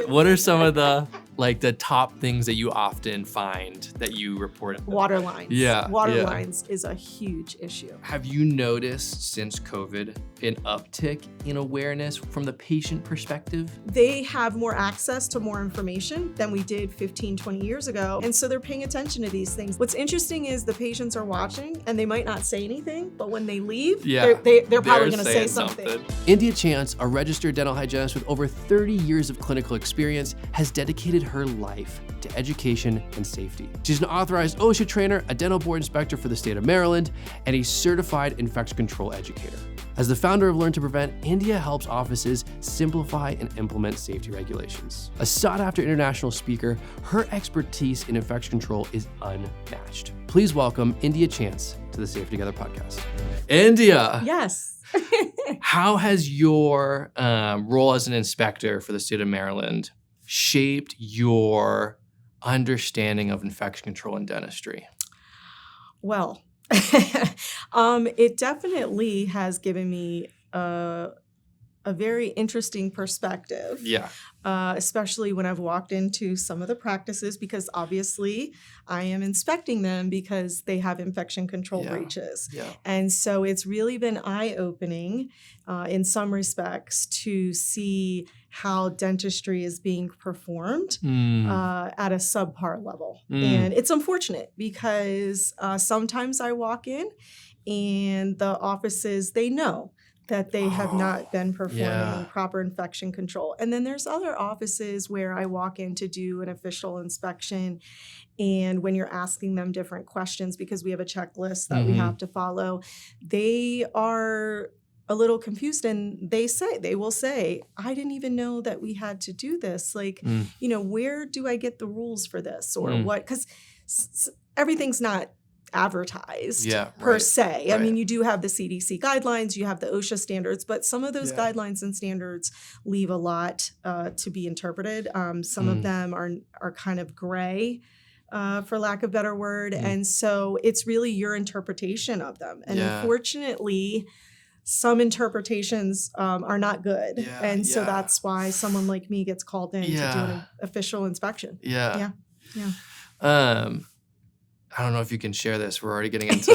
What are some of the top things that you often find that you report? Water lines. Yeah. Water lines is a huge issue. Have you noticed since COVID an uptick in awareness from the patient perspective? They have more access to more information than we did 15, 20 years ago. And so they're paying attention to these things. What's interesting is the patients are watching and they might not say anything, but when they leave, they're probably going to say something. India Chance, a registered dental hygienist with over 30 years of clinical experience, has dedicated her life to education and safety. She's an authorized OSHA trainer, a dental board inspector for the state of Maryland, and a certified infection control educator. As the founder of Learn to Prevent, India helps offices simplify and implement safety regulations. A sought-after international speaker, her expertise in infection control is unmatched. Please welcome India Chance to the Safe Together podcast. India! Yes. How has your role as an inspector for the state of Maryland shaped your understanding of infection control and dentistry? Well, it definitely has given me a very interesting perspective. Yeah. Especially when I've walked into some of the practices, because obviously I am inspecting them because they have infection control breaches. Yeah. And so it's really been eye-opening in some respects to see how dentistry is being performed at a subpar level. And it's unfortunate because sometimes I walk in and the offices, they know that they have not been performing proper infection control. And then there's other offices where I walk in to do an official inspection, and when you're asking them different questions, because we have a checklist that we have to follow, they are a little confused, and they will say, I didn't even know that we had to do this. Where do I get the rules for this, or what? Because everything's not advertised per se. I mean, you do have the CDC guidelines, you have the OSHA standards, but some of those guidelines and standards leave a lot to be interpreted. Some of them are kind of gray, for lack of a better word. And so it's really your interpretation of them. And unfortunately, some interpretations are not good. So that's why someone like me gets called in to do an official inspection. Yeah. I don't know if you can share this. We're already getting into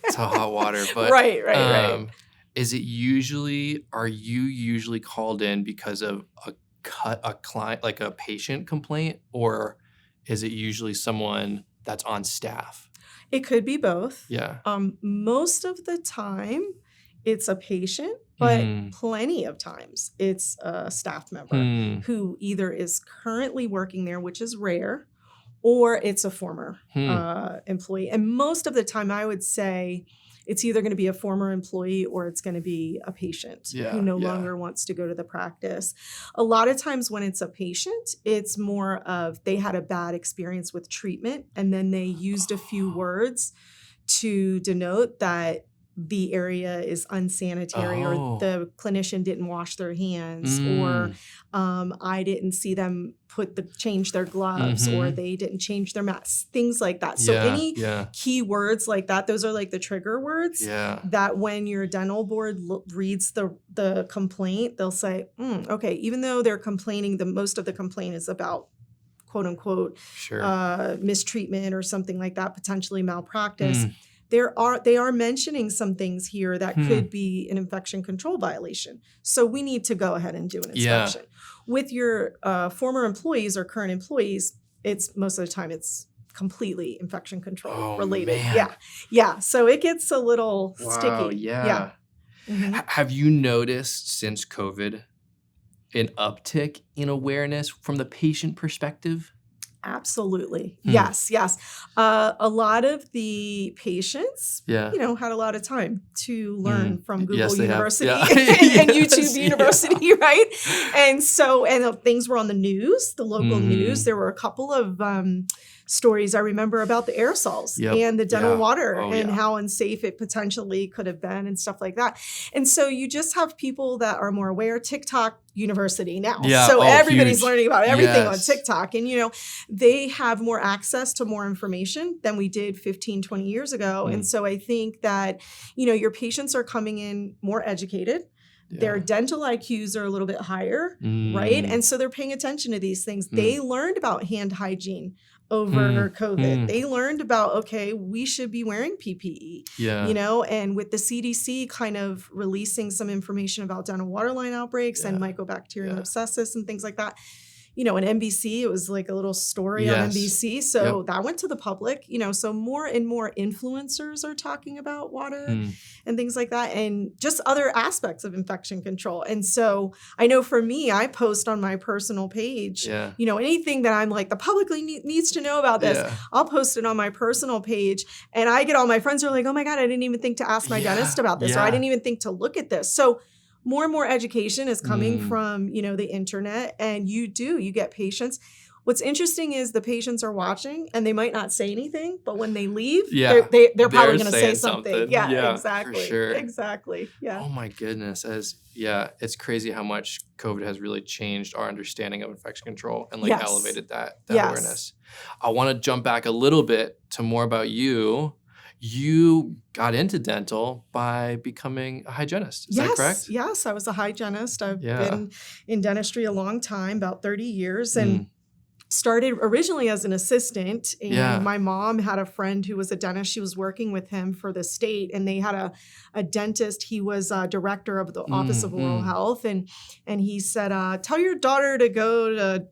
hot water, but right. Are you usually called in because of a client, like a patient complaint, or is it usually someone that's on staff? It could be both. Yeah. Most of the time it's a patient, but plenty of times it's a staff member who either is currently working there, which is rare, or it's a former employee. And most of the time, I would say it's either going to be a former employee or it's going to be a patient who no longer wants to go to the practice. A lot of times when it's a patient, it's more of they had a bad experience with treatment, and then they used a few words to denote that the area is unsanitary, or the clinician didn't wash their hands, or I didn't see them change their gloves, or they didn't change their masks, things like that. So any key words like that, those are like the trigger words that when your dental board reads the complaint, they'll say, okay, even though they're complaining, most of the complaint is about quote unquote mistreatment or something like that, potentially malpractice. They are mentioning some things here that could be an infection control violation. So we need to go ahead and do an inspection. With your former employees or current employees, it's most of the time it's completely infection control related. Man. Yeah. So it gets a little sticky. Yeah. Have you noticed since COVID an uptick in awareness from the patient perspective? Absolutely. Yes. A lot of the patients, had a lot of time to learn from Google University and YouTube University, right? And so, things were on the news, the local news. There were a couple of stories I remember about the aerosols and the dental water and how unsafe it potentially could have been and stuff like that. And so you just have people that are more aware. TikTok University now. So everybody's learning about everything on TikTok. And, they have more access to more information than we did 15, 20 years ago. And so I think that, your patients are coming in more educated. Their dental IQs are a little bit higher, right? And so they're paying attention to these things. They learned about hand hygiene over COVID. They learned about, okay, we should be wearing PPE, you know, and with the CDC kind of releasing some information about dental waterline outbreaks and mycobacterial abscessus and things like that. You know, in NBC, it was like a little story on NBC. So that went to the public, you know, so more and more influencers are talking about water and things like that, and just other aspects of infection control. And so I know for me, I post on my personal page, you know, anything that I'm like, the public needs to know about this, I'll post it on my personal page. And I get all my friends who are like, oh my God, I didn't even think to ask my dentist about this, or I didn't even think to look at this. So more and more education is coming from, you know, the internet, and you get patients. What's interesting is the patients are watching and they might not say anything, but when they leave, they're probably going to say something. Yeah, exactly. For sure. Exactly. Yeah. Oh my goodness. It's crazy how much COVID has really changed our understanding of infection control and like elevated that awareness. I want to jump back a little bit to more about you. You got into dental by becoming a hygienist. Is that correct? Yes, I was a hygienist. I've been in dentistry a long time, about 30 years, and started originally as an assistant. And my mom had a friend who was a dentist. She was working with him for the state, and they had a dentist. He was director of the Office of Oral Health, and he said, tell your daughter to go to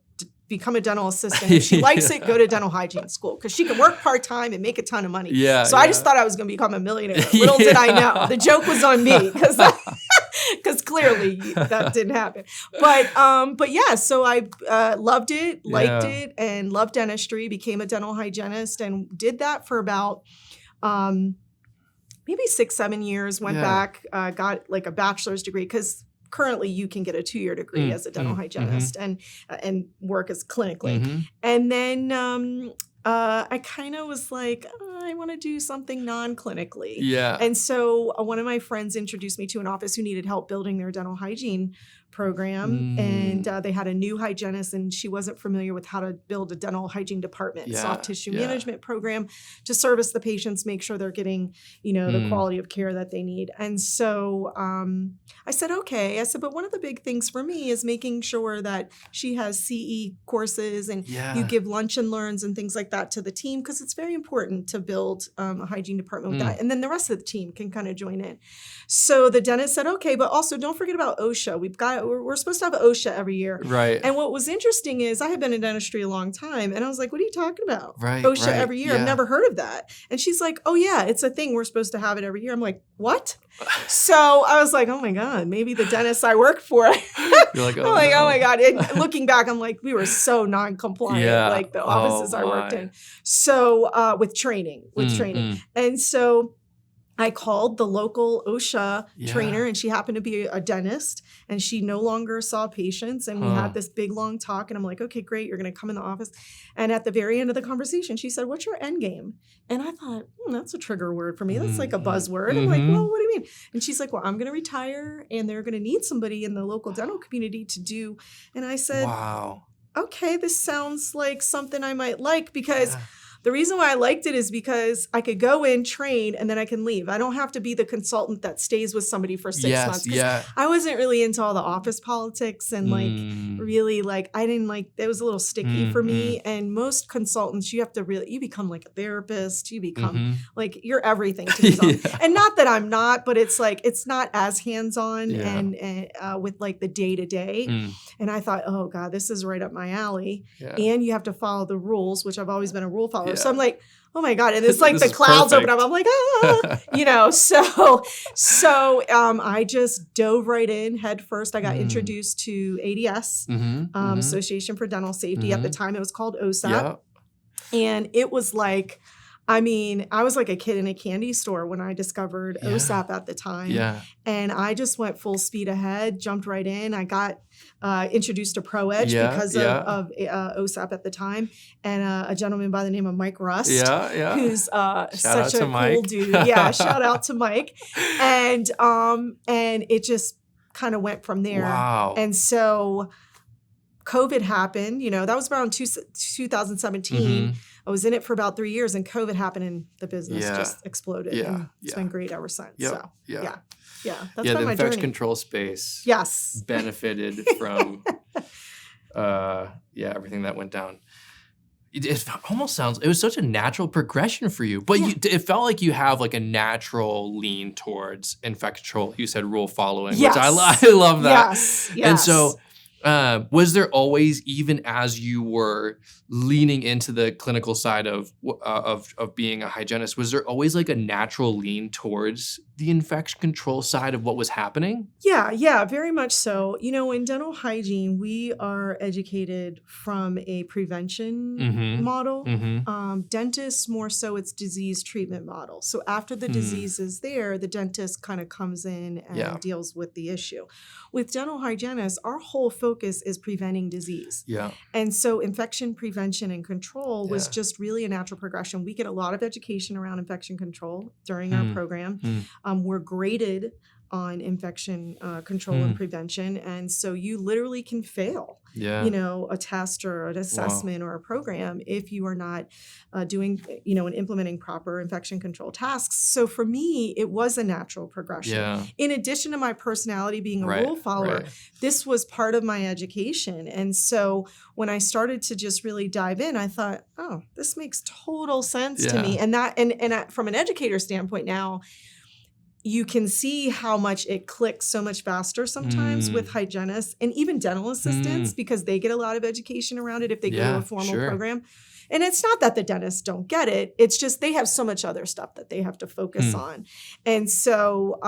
become a dental assistant. If she likes it, go to dental hygiene school because she can work part-time and make a ton of money. So I just thought I was going to become a millionaire. Little did I know. The joke was on me because clearly that didn't happen. But yeah, so I loved it, liked it, and loved dentistry, became a dental hygienist, and did that for about maybe 6-7 years, went back, got like a bachelor's degree because currently you can get a 2-year degree as a dental hygienist and work as clinically. And then I kind of was like, I want to do something non-clinically. And so one of my friends introduced me to an office who needed help building their dental hygiene program. And they had a new hygienist, and she wasn't familiar with how to build a dental hygiene department, soft tissue management program to service the patients, make sure they're getting, you know, the quality of care that they need. And so I said, okay. I said, but one of the big things for me is making sure that she has CE courses and you give lunch and learns and things like that to the team, because it's very important to build a hygiene department with that. And then the rest of the team can kind of join in. So the dentist said, okay, but also don't forget about OSHA. We're supposed to have OSHA every year. And what was interesting is I had been in dentistry a long time, and I was like, what are you talking about? OSHA every year. I've never heard of that. And she's like, oh yeah, it's a thing. We're supposed to have it every year. I'm like, what? So I was like, oh my God, maybe the dentist I work for. You're like, oh my God. And looking back, I'm like, we were so non-compliant, like the offices I worked in. So with training. And so I called the local OSHA trainer, and she happened to be a dentist, and she no longer saw patients. And we had this big, long talk, and I'm like, okay, great. You're going to come in the office. And at the very end of the conversation, she said, what's your end game? And I thought, that's a trigger word for me. That's like a buzzword. I'm like, well, what do you mean? And she's like, well, I'm going to retire, and they're going to need somebody in the local dental community to do. And I said, wow, okay, this sounds like something I might like, because the reason why I liked it is because I could go in, train, and then I can leave. I don't have to be the consultant that stays with somebody for 6 months. I wasn't really into all the office politics, and really I didn't like, it was a little sticky for me. And most consultants, you become like a therapist. You become like, you're everything to these And not that I'm not, but it's like, it's not as hands-on and with like the day-to-day. And I thought, oh God, this is right up my alley. And you have to follow the rules, which I've always been a rule follower. So I'm like, oh my God. And it's like the clouds open up. I'm like, you know, so I just dove right in head first. I got introduced to ADS, Association for Dental Safety. At the time, it was called OSAP. And it was like, I mean, I was like a kid in a candy store when I discovered OSAP at the time. And I just went full speed ahead, jumped right in. I got introduced to ProEdge because of OSAP at the time. And a gentleman by the name of Mike Rust, who's such a cool dude. Shout out to Mike. And it just kind of went from there. And so COVID happened, that was around 2017. I was in it for about 3 years, and COVID happened, and the business just exploded. And it's been great ever since. Yep. So that's the been my infection journey. control space benefited from everything that went down. It almost sounds, it was such a natural progression for you, but it felt like you have like a natural lean towards infection control. You said rule following, which I love that. Yes. And so was there always, even as you were leaning into the clinical side of being a hygienist, was there always like a natural lean towards the infection control side of what was happening? Yeah, very much so. In dental hygiene, we are educated from a prevention model. Dentists, more so, it's disease treatment model. So after the disease is there, the dentist kind of comes in and deals with the issue. With dental hygienists, our whole focus is preventing disease. Yeah. And so infection prevention and control was just really a natural progression. We get a lot of education around infection control during our program. We're graded on infection control and prevention. And so you literally can fail, a test or an assessment or a program if you are not doing, and implementing proper infection control tasks. So for me, it was a natural progression. Yeah. In addition to my personality being a rule follower, this was part of my education. And so when I started to just really dive in, I thought, oh, this makes total sense to me. And from an educator standpoint now, you can see how much it clicks so much faster sometimes with hygienists and even dental assistants because they get a lot of education around it if they go to a formal program. And it's not that the dentists don't get it. It's just they have so much other stuff that they have to focus on. And so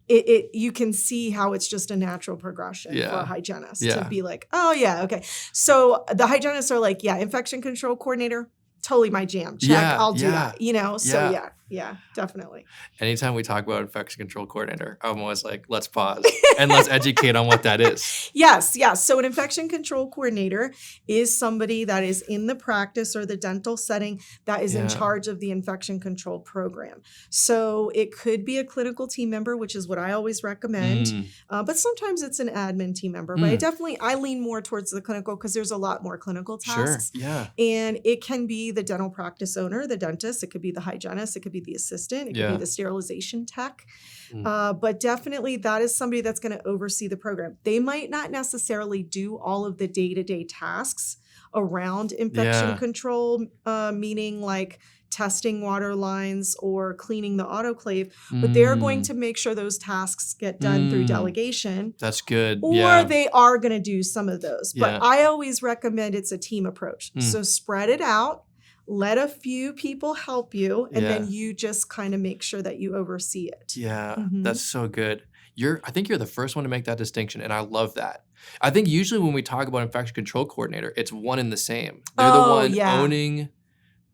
you can see how it's just a natural progression for a hygienist to be like, oh, yeah, okay. So the hygienists are like, infection control coordinator, totally my jam. Check, I'll do that. So yeah, definitely. Anytime we talk about infection control coordinator, I'm always like, let's pause and let's educate on what that is. Yes. So an infection control coordinator is somebody that is in the practice or the dental setting that is in charge of the infection control program. So it could be a clinical team member, which is what I always recommend. But sometimes it's an admin team member. But I lean more towards the clinical because there's a lot more clinical tasks. Sure. Yeah. And it can be the dental practice owner, the dentist. It could be the hygienist. It could be the assistant. It could be the sterilization tech. But definitely that is somebody that's going to oversee the program. They might not necessarily do all of the day-to-day tasks around infection control, meaning like testing water lines or cleaning the autoclave, but they're going to make sure those tasks get done through delegation. That's good. Or they are going to do some of those. But I always recommend it's a team approach. So spread it out. Let a few people help you, and then you just kind of make sure that you oversee it. Yeah, that's so good. I think you're the first one to make that distinction, and I love that. I think usually when we talk about infection control coordinator, it's one and the same. They're the one owning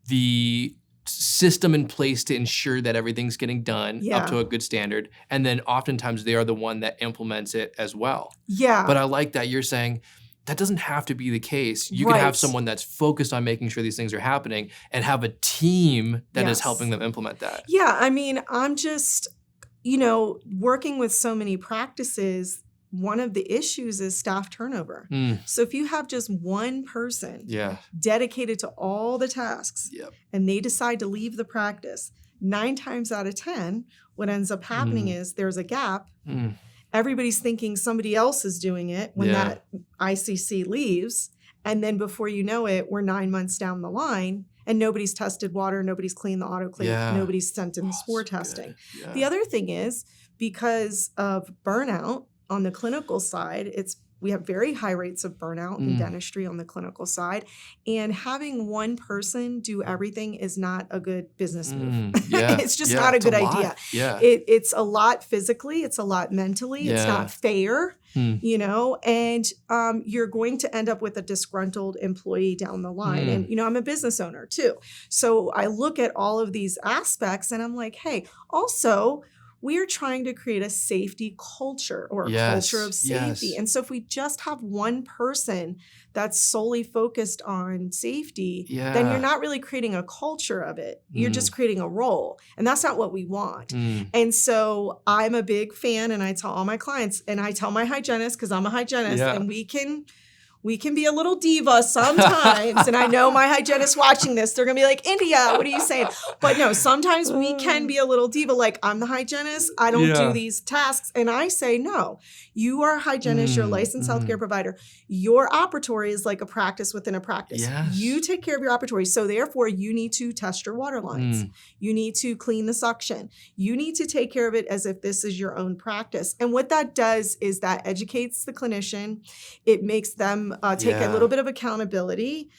the system in place to ensure that everything's getting done up to a good standard. And then oftentimes they are the one that implements it as well. Yeah. But I like that you're saying, that doesn't have to be the case. You can have someone that's focused on making sure these things are happening and have a team that is helping them implement that. Yeah, I mean, I'm just, working with so many practices, one of the issues is staff turnover. So if you have just one person dedicated to all the tasks and they decide to leave the practice, 9 times out of 10, what ends up happening is there's a gap. Everybody's thinking somebody else is doing it when that ICC leaves. And then before you know it, we're 9 months down the line and nobody's tested water, nobody's cleaned the autoclave, nobody's sent in spore testing. The other thing is because of burnout on the clinical side, we have very high rates of burnout in dentistry on the clinical side. And having one person do everything is not a good business move. It's just not a good idea. It's a lot physically. It's a lot mentally. It's not fair, and you're going to end up with a disgruntled employee down the line. And, I'm a business owner too. So I look at all of these aspects and I'm like, hey, also, we are trying to create a safety culture or a culture of safety. And so if we just have one person that's solely focused on safety, then you're not really creating a culture of it. You're just creating a role. And that's not what we want. And so I'm a big fan, and I tell all my clients, and I tell my hygienist, because I'm a hygienist, and we can be a little diva sometimes. And I know my hygienist watching this, they're going to be like, India, what are you saying? But no, sometimes we can be a little diva. Like, I'm the hygienist. I don't do these tasks. And I say, no, you are a hygienist. You're a licensed healthcare provider. Your operatory is like a practice within a practice. Yes. You take care of your operatory. So therefore, you need to test your water lines. You need to clean the suction. You need to take care of it as if this is your own practice. And what that does is that educates the clinician. It makes them take a little bit of accountability.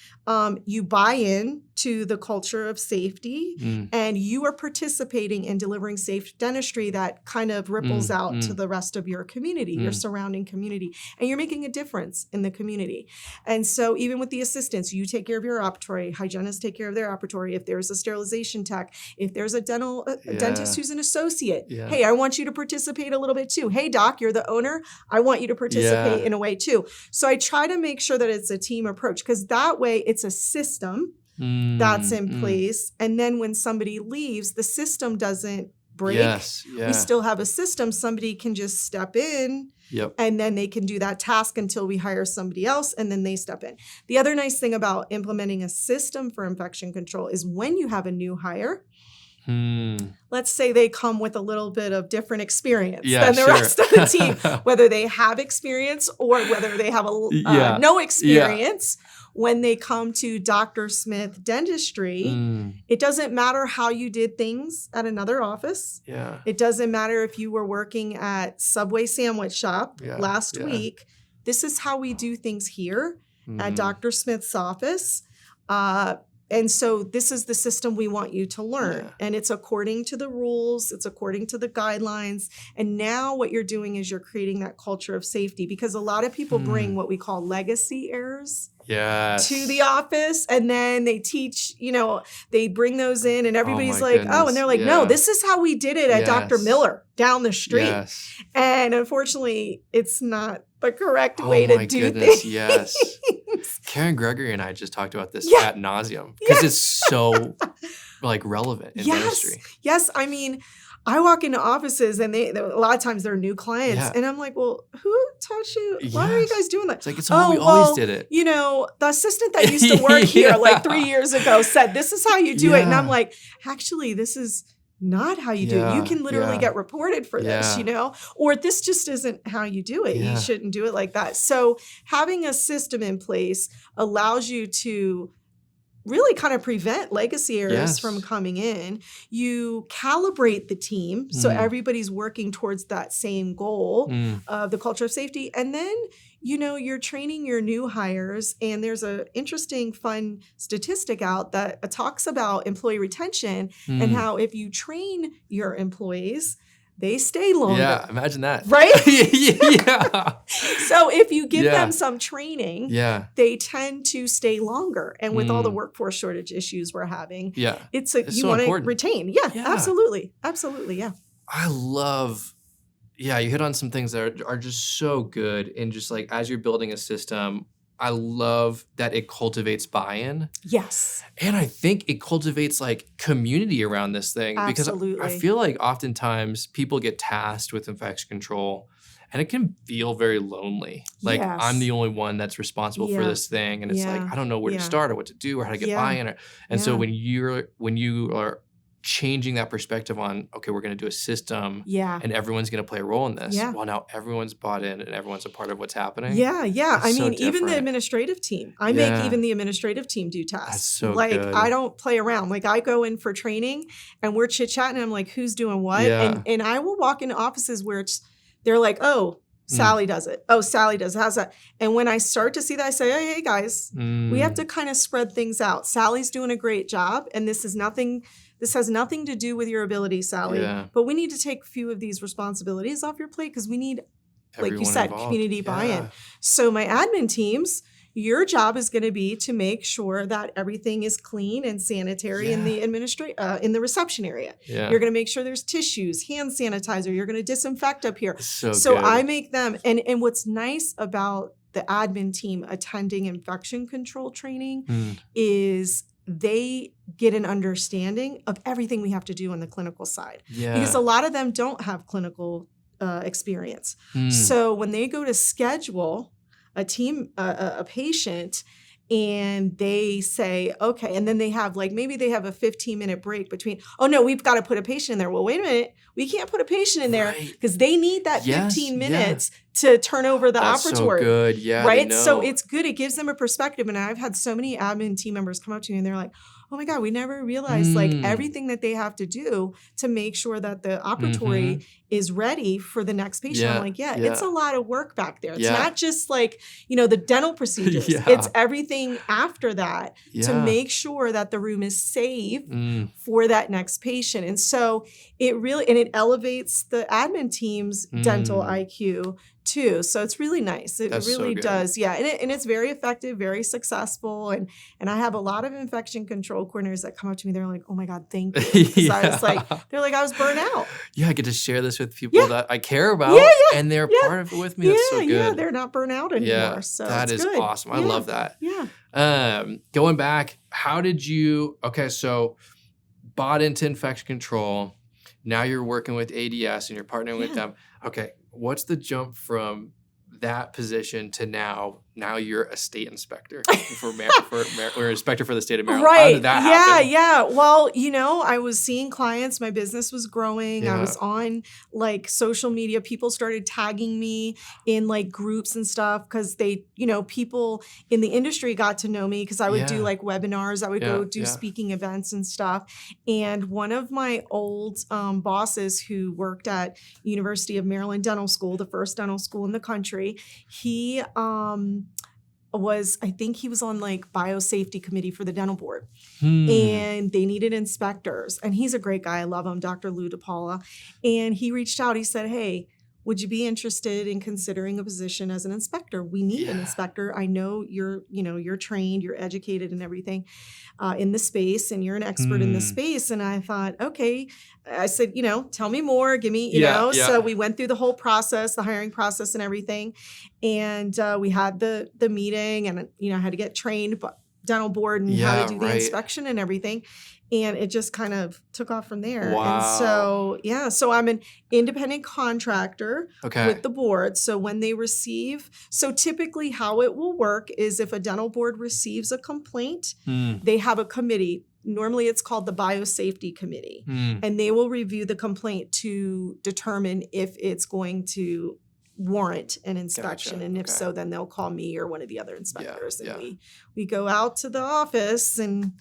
You buy in to the culture of safety, and you are participating in delivering safe dentistry that kind of ripples out to the rest of your community, your surrounding community, and you're making a difference in the community. And so even with the assistants, you take care of your operatory, hygienists take care of their operatory. If there's a sterilization tech, if there's a dentist who's an associate, hey, I want you to participate a little bit too. Hey, doc, you're the owner. I want you to participate in a way too. So I try to make sure that it's a team approach, because that way it's a system that's in place. And then when somebody leaves, the system doesn't break. We still have a system. Somebody can just step in and then they can do that task until we hire somebody else, and then they step in. The other nice thing about implementing a system for infection control is when you have a new hire, let's say they come with a little bit of different experience than the rest of the team, whether they have experience or whether they have no experience. When they come to Dr. Smith Dentistry, it doesn't matter how you did things at another office. It doesn't matter if you were working at Subway Sandwich Shop last week. This is how we do things here at Dr. Smith's office. And so this is the system we want you to learn. And it's according to the rules. It's according to the guidelines. And now what you're doing is you're creating that culture of safety, because a lot of people bring what we call legacy errors to the office. And then they teach, they bring those in and everybody's like, oh, and they're like, no, this is how we did it at Dr. Miller down the street. And unfortunately, it's not the correct way to do things. Karen Gregory and I just talked about this ad nauseum, because it's so relevant in dentistry. I mean, I walk into offices and a lot of times they're new clients and I'm like, well, who taught you? Why are you guys doing that? It's like, it's how we always did it. The assistant that used to work here 3 years ago said, this is how you do it. And I'm like, actually, this is not how you do it. You can literally get reported for this, or this just isn't how you do it. You shouldn't do it like that. So having a system in place allows you to really kind of prevent legacy errors from coming in. You calibrate the team so everybody's working towards that same goal of the culture of safety. And then you're training your new hires, and there's an interesting, fun statistic out that talks about employee retention and how if you train your employees, they stay longer. Yeah, imagine that. Right? So if you give them some training, they tend to stay longer. And with all the workforce shortage issues we're having, it's you so want to retain. Absolutely. Absolutely. I love... you hit on some things that are just so good. And just as you're building a system, I love that it cultivates buy-in. Yes. And I think it cultivates community around this thing. Absolutely. Because I feel like oftentimes people get tasked with infection control and it can feel very lonely. I'm the only one that's responsible for this thing. And it's I don't know where to start or what to do or how to get buy-in. And so when you are changing that perspective on, okay, we're going to do a system and everyone's going to play a role in this. Well, now everyone's bought in and everyone's a part of what's happening. I mean, even the administrative team, I make even the administrative team do tasks. That's so good. I don't play around. I go in for training and we're chit-chatting and I'm like, who's doing what? And I will walk into offices where they're like, oh, Sally does it. Oh, Sally does it. How's that? And when I start to see that, I say, hey guys, we have to kind of spread things out. Sally's doing a great job, and this has nothing to do with your ability, Sally. But we need to take a few of these responsibilities off your plate because we need, like you said, community buy-in. So my admin teams, your job is going to be to make sure that everything is clean and sanitary in the in the reception area. You're going to make sure there's tissues, hand sanitizer. You're going to disinfect up here. So I make them. And what's nice about the admin team attending infection control training is they get an understanding of everything we have to do on the clinical side. Because a lot of them don't have clinical experience. So when they go to schedule a patient, and they say, okay, and then they have like, maybe they have a 15-minute break between, oh no, we've got to put a patient in there. Well, wait a minute, we can't put a patient in there because they need that 15 minutes to turn over the That's operatory. So good. Yeah. Right. So it's good. It gives them a perspective. And I've had so many admin team members come up to me and they're like, oh my God, we never realized like everything that they have to do to make sure that the operatory is ready for the next patient. I'm like, it's a lot of work back there. It's not just like, the dental procedures. It's everything after that to make sure that the room is safe for that next patient. And so it elevates the admin team's dental IQ too. So it's really nice. It really does. Yeah. And it's very effective, very successful. And I have a lot of infection control coordinators that come up to me. They're like, oh my God, thank you. Because I was like, I was burnt out. Yeah. I get to share this with people that I care about and they're part of it with me. That's so good. Yeah. They're not burnt out anymore. Yeah, so that is good. awesome. I love that. Yeah. Going back, how did you, so bought into infection control. Now you're working with ADS and you're partnering with them. Okay. What's the jump from that position to now you're a state inspector or inspector for the state of Maryland? Right. How did that happen? Yeah. Well, I was seeing clients, my business was growing. I was on like social media. People started tagging me in like groups and stuff because they, people in the industry got to know me because I would do like webinars. I would go do speaking events and stuff. And one of my old bosses who worked at University of Maryland Dental School, the first dental school in the country, he I think he was on like biosafety committee for the dental board and they needed inspectors. And he's a great guy. I love him, Dr. Lou DePaula. And he reached out. He said, hey, would you be interested in considering a position as an inspector? We need an inspector. I know you're trained, you're educated and everything in the space and you're an expert in the space. And I thought, okay. I said, tell me more, give me, So we went through the whole process, the hiring process and everything. And we had the meeting and, I had to get trained by dental board and how to do the inspection and everything. And it just kind of took off from there. Wow. And so I'm an independent contractor with the board. So when they so typically how it will work is if a dental board receives a complaint, they have a committee. Normally it's called the biosafety committee. And they will review the complaint to determine if it's going to warrant an inspection. Gotcha. And if so, then they'll call me or one of the other inspectors. And we go out to the office and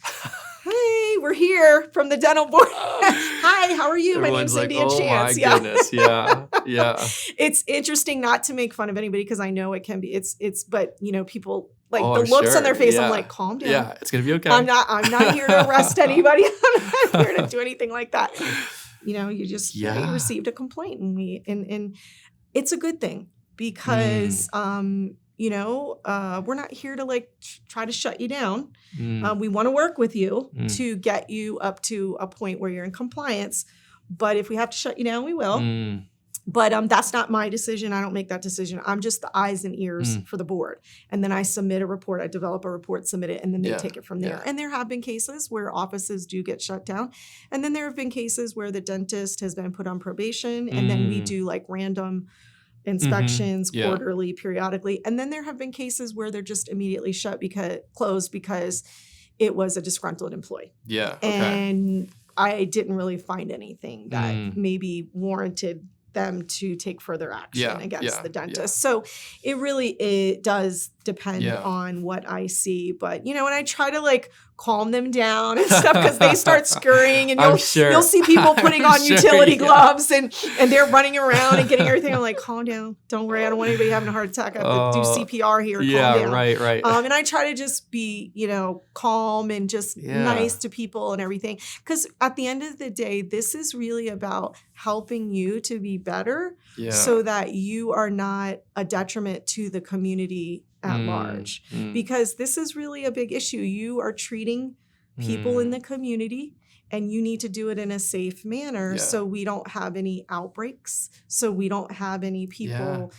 hey, we're here from the dental board. Hi, how are you? Everyone's my name's like, Cynthia Chance. My goodness. Yeah. It's interesting, not to make fun of anybody because I know it can be, but people like the looks on their face, I'm like, calm down. Yeah, it's going to be okay. I'm not here to arrest anybody. I'm not here to do anything like that. You just you received a complaint and it's a good thing because, we're not here to like try to shut you down. We want to work with you to get you up to a point where you're in compliance. But if we have to shut you down, we will. But that's not my decision. I don't make that decision. I'm just the eyes and ears for the board. And then I submit a report. I develop a report, submit it, and then they take it from there. And there have been cases where offices do get shut down. And then there have been cases where the dentist has been put on probation. And then we do like random inspections quarterly, periodically. And then there have been cases where they're just immediately closed because it was a disgruntled employee. Yeah. Okay. And I didn't really find anything that maybe warranted them to take further action against the dentist. So it does depend on what I see. But, and I try to like calm them down and stuff because they start scurrying and you'll see people putting on utility gloves and they're running around and getting everything. I'm like, calm down. Don't worry. I don't want anybody having a heart attack. I have to do CPR here. Yeah, calm down. Right. And I try to just be, calm and just nice to people and everything. Because at the end of the day, this is really about helping you to be better so that you are not a detriment to the community at large, because this is really a big issue. You are treating people in the community and you need to do it in a safe manner so we don't have any outbreaks, so we don't have any people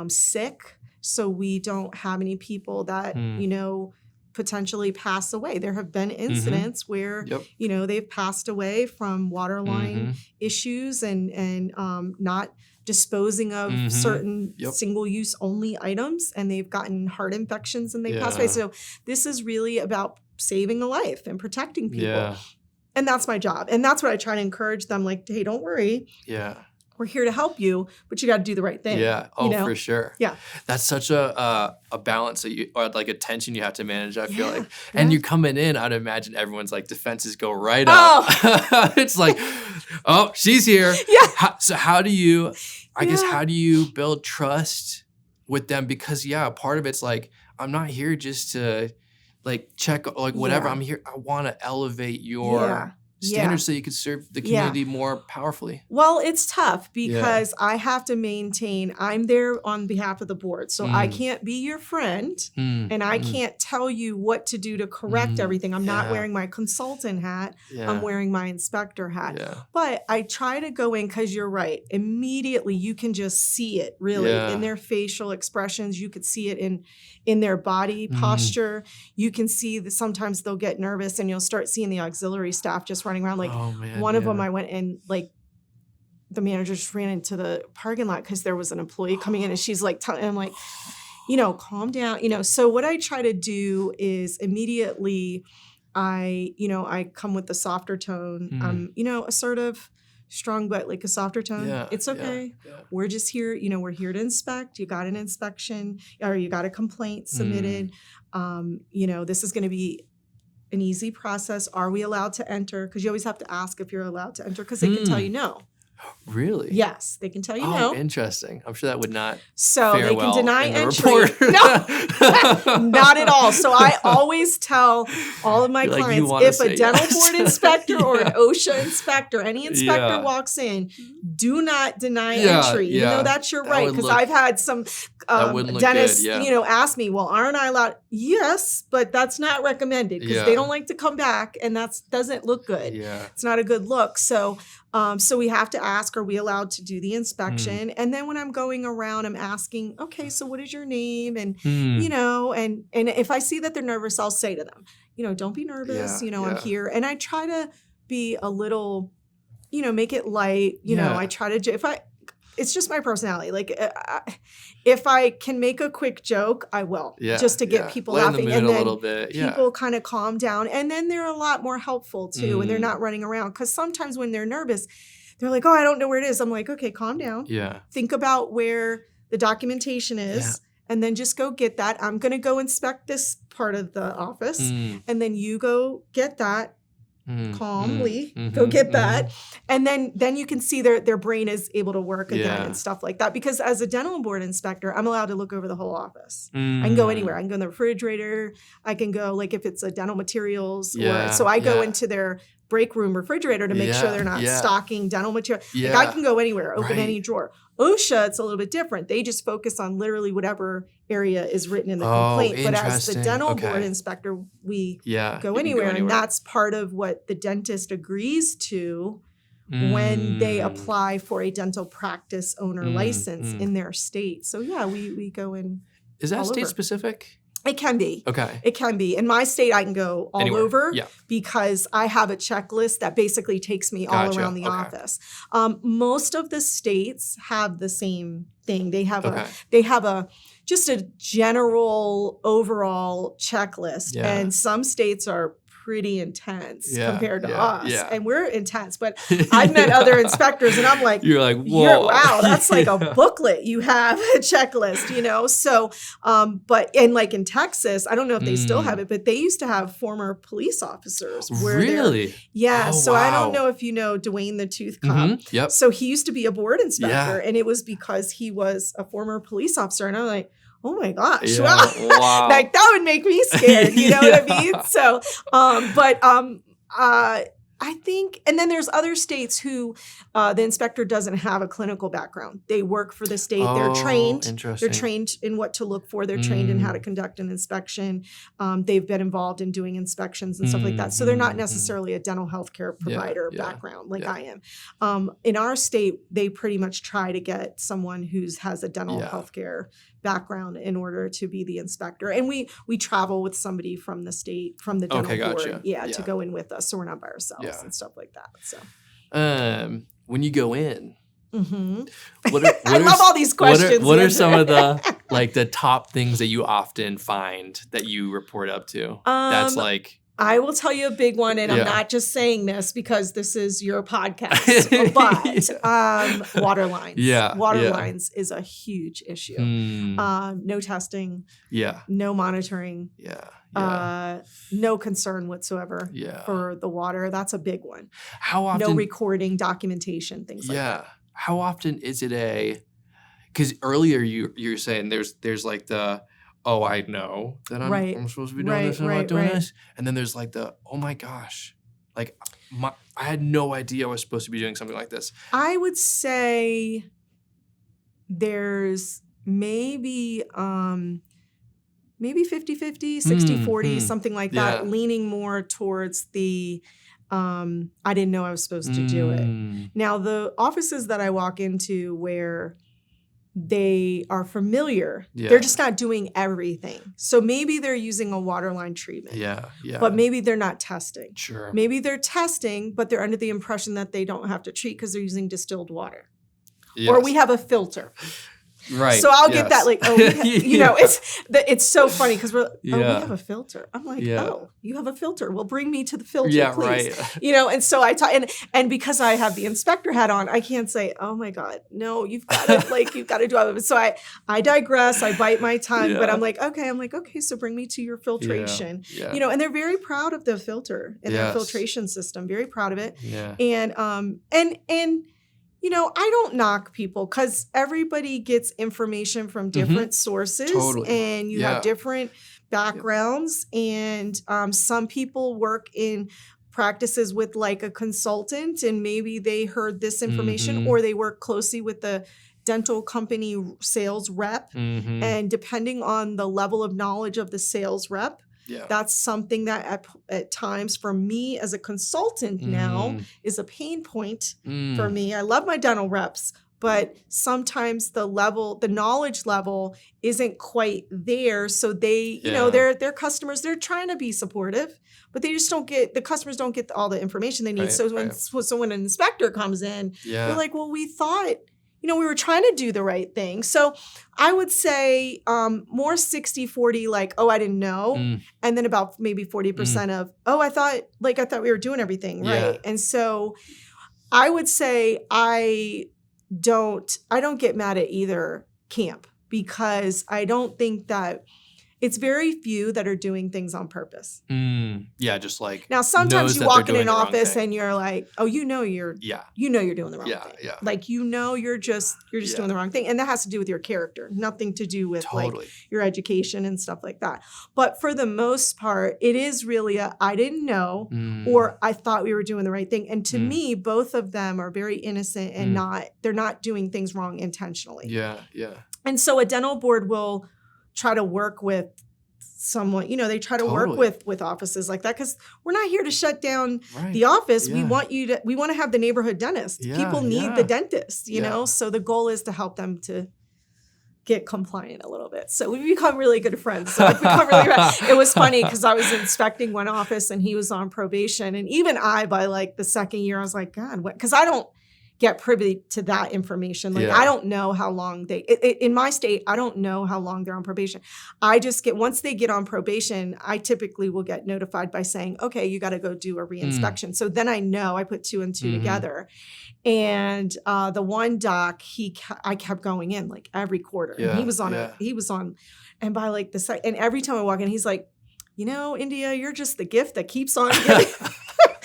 sick, so we don't have any people that, potentially pass away. There have been incidents where, you know, they've passed away from waterline issues and not disposing of certain single-use only items, and they've gotten heart infections and they pass away. So this is really about saving a life and protecting people. Yeah. And that's my job. And that's what I try to encourage them, like, hey, don't worry. Yeah. We're here to help you, but you got to do the right thing. Yeah. Oh, you know? for sure. Yeah. That's such a balance that or like a tension you have to manage, I feel like. And you're coming in, I'd imagine everyone's like defenses go right up. It's like, oh, she's here. Yeah. So how do you, I guess, how do you build trust with them? Because part of it's like, I'm not here just to like check, like whatever. I'm here. I want to elevate your standards so you can serve the community more powerfully. Well, it's tough because I have to maintain, I'm there on behalf of the board. So I can't be your friend and I can't tell you what to do to correct everything. I'm not wearing my consultant hat. I'm wearing my inspector hat. But I try to go in, because you're right. Immediately you can just see it really in their facial expressions. You could see it in their body posture. You can see that sometimes they'll get nervous and you'll start seeing the auxiliary staff just running around. Like one of them, I went in, like the manager just ran into the parking lot because there was an employee coming in, and she's like, and I'm like, you know, calm down, you know. So what I try to do is immediately I come with the softer tone, you know, assertive, strong, but like a softer tone. It's okay. We're just here, you know, we're here to inspect. You got an inspection or you got a complaint submitted. You know, this is going to be an easy process. Are we allowed to enter? Because you always have to ask if you're allowed to enter, because they can tell you no. Really? Yes, they can tell you no. Interesting. I'm sure that would not. So they can deny entry. No, not at all. So I always tell all of my clients, if a dental board inspector or an OSHA inspector, any inspector walks in, do not deny entry. You know, that's your right. Because I've had some dentists, you know, ask me, well, aren't I allowed? Yes, but that's not recommended because they don't like to come back, and that doesn't look good. It's not a good look. So we have to ask, are we allowed to do the inspection? And then when I'm going around, I'm asking, okay, so what is your name? And, you know, and if I see that they're nervous, I'll say to them, you know, don't be nervous. You know, I'm here. And I try to be a little, you know, make it light. You know, I try to, it's just my personality. Like, if I can make a quick joke, I will, just to get people laughing, and then people kind of calm down, and then they're a lot more helpful too, and they're not running around. Because sometimes when they're nervous, they're like, "Oh, I don't know where it is." I'm like, "Okay, calm down. Think about where the documentation is, and then just go get that. I'm going to go inspect this part of the office, and then you go get that." Calmly go get that, and then you can see their brain is able to work again and stuff like that. Because as a dental board inspector, I'm allowed to look over the whole office. I can go anywhere. I can go in the refrigerator. I can go, like, if it's a dental materials, so I go into their break room refrigerator to make sure they're not stocking dental material. Like, I can go anywhere, open any drawer. OSHA, it's a little bit different. They just focus on literally whatever area is written in the complaint. But as the dental board inspector, we go anywhere. And that's part of what the dentist agrees to when they apply for a dental practice owner license in their state. So we go in. Is that state specific? It can be. Okay. It can be. In my state, I can go all over because I have a checklist that basically takes me all around the office. Most of the states have the same thing. They have just a general overall checklist, and some states are pretty intense compared to us. And we're intense, but I've met other inspectors and I'm like, you're like, whoa. Wow, that's like a booklet you have, a checklist, you know? So, but like in Texas, I don't know if they still have it, but they used to have former police officers. Really? So I don't know if you know Dwayne the Tooth Cop. So he used to be a board inspector and it was because he was a former police officer. And I'm like, oh my gosh, wow. Like that would make me scared, you know what I mean? So, I think, and then there's other states who the inspector doesn't have a clinical background. They work for the state. They're trained. They're trained in what to look for. They're trained in how to conduct an inspection. They've been involved in doing inspections and stuff like that. So they're not necessarily a dental healthcare provider background like I am. In our state, they pretty much try to get someone who has a dental healthcare background in order to be the inspector. And we travel with somebody from the state, from the dental board, to go in with us, so we're not by ourselves and stuff like that. So, when you go in, I love all these questions. What are some of the like the top things that you often find that you report up to? That's like. I will tell you a big one, and I'm not just saying this because this is your podcast, but water lines. Water lines is a huge issue. No testing. No monitoring. No concern whatsoever for the water. That's a big one. How often? No recording, documentation, things like that. How often is it because earlier you're saying there's like the, oh, I know that I'm supposed to be doing this and I'm not doing this. And then there's like the, oh my gosh, like I had no idea I was supposed to be doing something like this. I would say there's maybe 50-50, 60-40, something like that, leaning more towards the I didn't know I was supposed to do it. Now, the offices that I walk into where they are familiar, they're just not doing everything. So maybe they're using a waterline treatment. But maybe they're not testing. Sure. Maybe they're testing, but they're under the impression that they don't have to treat because they're using distilled water. Or we have a filter. Right. So I'll get that, like, oh, you know, it's so funny because we're, we have a filter. I'm like, oh, you have a filter. Well, bring me to the filter, please. Right. You know, and so I talk, and because I have the inspector hat on, I can't say, oh my God, no, you've got to do it. So I digress. I bite my tongue, but I'm like, okay, so bring me to your filtration. You know, and they're very proud of the filter and their filtration system, very proud of it. And you know, I don't knock people because everybody gets information from different sources and you have different backgrounds. And some people work in practices with like a consultant and maybe they heard this information or they work closely with the dental company sales rep. And depending on the level of knowledge of the sales rep, that's something that at times for me as a consultant now is a pain point for me. I love my dental reps, but sometimes the knowledge level isn't quite there. So they, you know, their customers, they're trying to be supportive, but they just the customers don't get all the information they need. So when an inspector comes in, they're like, well, we thought, you know, we were trying to do the right thing. So I would say more 60-40, like, oh, I didn't know. And then about maybe 40% of, oh, I thought we were doing everything right. And so I would say I don't get mad at either camp because I don't think that it's very few that are doing things on purpose. Just like now. Sometimes you walk in an office and you're like, oh, you know you're doing the wrong thing. Like you're just doing the wrong thing, and that has to do with your character, nothing to do with like your education and stuff like that. But for the most part, it is really I didn't know, or I thought we were doing the right thing. And to me, both of them are very innocent and they're not doing things wrong intentionally. And so a dental board will try to work with someone, you know, they try to work with offices like that because we're not here to shut down the office. We want to have the neighborhood dentist. People need the dentist, you know, so the goal is to help them to get compliant a little bit. So we become really good friends. So it was funny because I was inspecting one office and he was on probation. And even by like the second year, I was like, God, what? Because I don't get privy to that information. Like I don't know how long in my state, I don't know how long they're on probation. I just once they get on probation, I typically will get notified by saying, okay, you got to go do a reinspection. So then I know I put 2 and 2 together. And the one doc, I kept going in like every quarter. And he was on, and by like and every time I walk in, he's like, you know, India, you're just the gift that keeps on giving.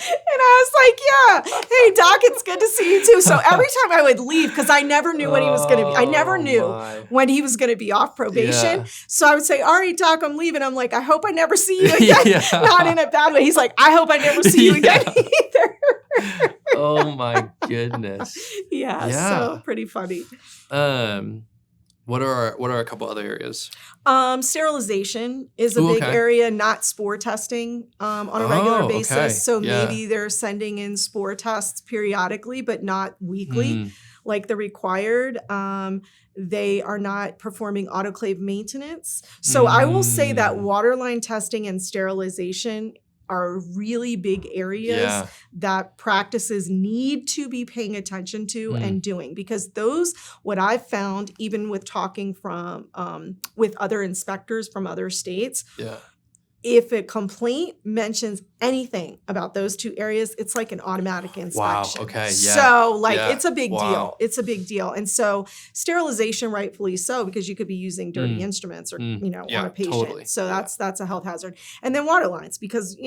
And I was like, yeah, hey, Doc, it's good to see you too. So every time I would leave, because I never knew when he was going to be, I never knew when he was going to be off probation. So I would say, all right, Doc, I'm leaving. I'm like, I hope I never see you again. Not in a bad way. He's like, I hope I never see you again either. Oh my goodness. So pretty funny. What are a couple other areas? Sterilization is a big area, not spore testing on a regular basis. So maybe they're sending in spore tests periodically, but not weekly. like the required. They are not performing autoclave maintenance. So I will say that waterline testing and sterilization are really big areas that practices need to be paying attention to and doing, because those, what I've found, even with talking from with other inspectors from other states, if a complaint mentions anything about those two areas, it's like an automatic inspection. Wow. Okay. So it's a big deal. It's a big deal. And so sterilization, rightfully so, because you could be using dirty instruments or, on a patient. Totally. So that's a health hazard. And then water lines, because,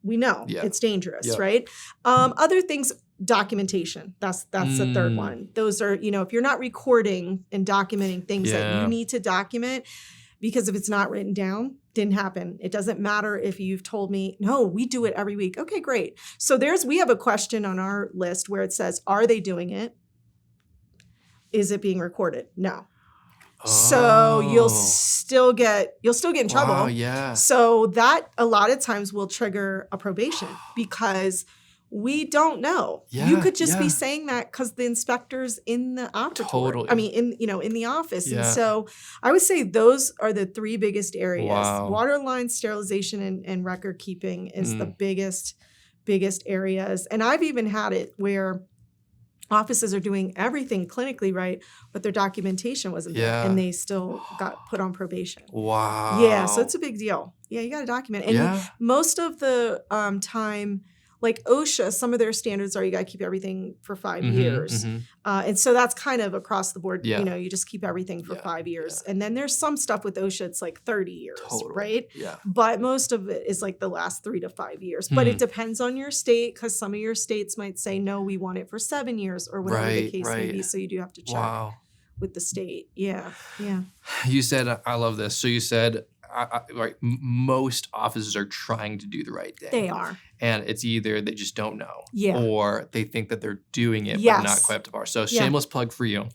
we know it's dangerous, right? Other things, documentation. That's the third one. Those are, if you're not recording and documenting things that you need to document, because if it's not written down, didn't happen. It doesn't matter if you've told me, no, we do it every week. Okay, great. So we have a question on our list where it says, are they doing it? Is it being recorded? No. Oh. So you'll still get in trouble. Wow, yeah. So that a lot of times will trigger a probation because we don't know. You could just be saying that because the inspector's in the operatory. Totally. I mean, in the office. And so I would say those are the three biggest areas. Wow. Water line, sterilization, and record keeping is the biggest areas. And I've even had it where offices are doing everything clinically right, but their documentation wasn't there, and they still got put on probation. Wow. Yeah, so it's a big deal. Yeah, you got to document. And most of the time, like OSHA, some of their standards are you got to keep everything for 5 years. And so that's kind of across the board. You just keep everything for 5 years. And then there's some stuff with OSHA, it's like 30 years, right? Yeah. But most of it is like the last 3 to 5 years. But it depends on your state, because some of your states might say, no, we want it for 7 years or whatever the case may be. So you do have to check with the state. Yeah. You said, I love this. So you said, most offices are trying to do the right thing. They are. And it's either they just don't know or they think that they're doing it but not quite up to par. So shameless plug for you.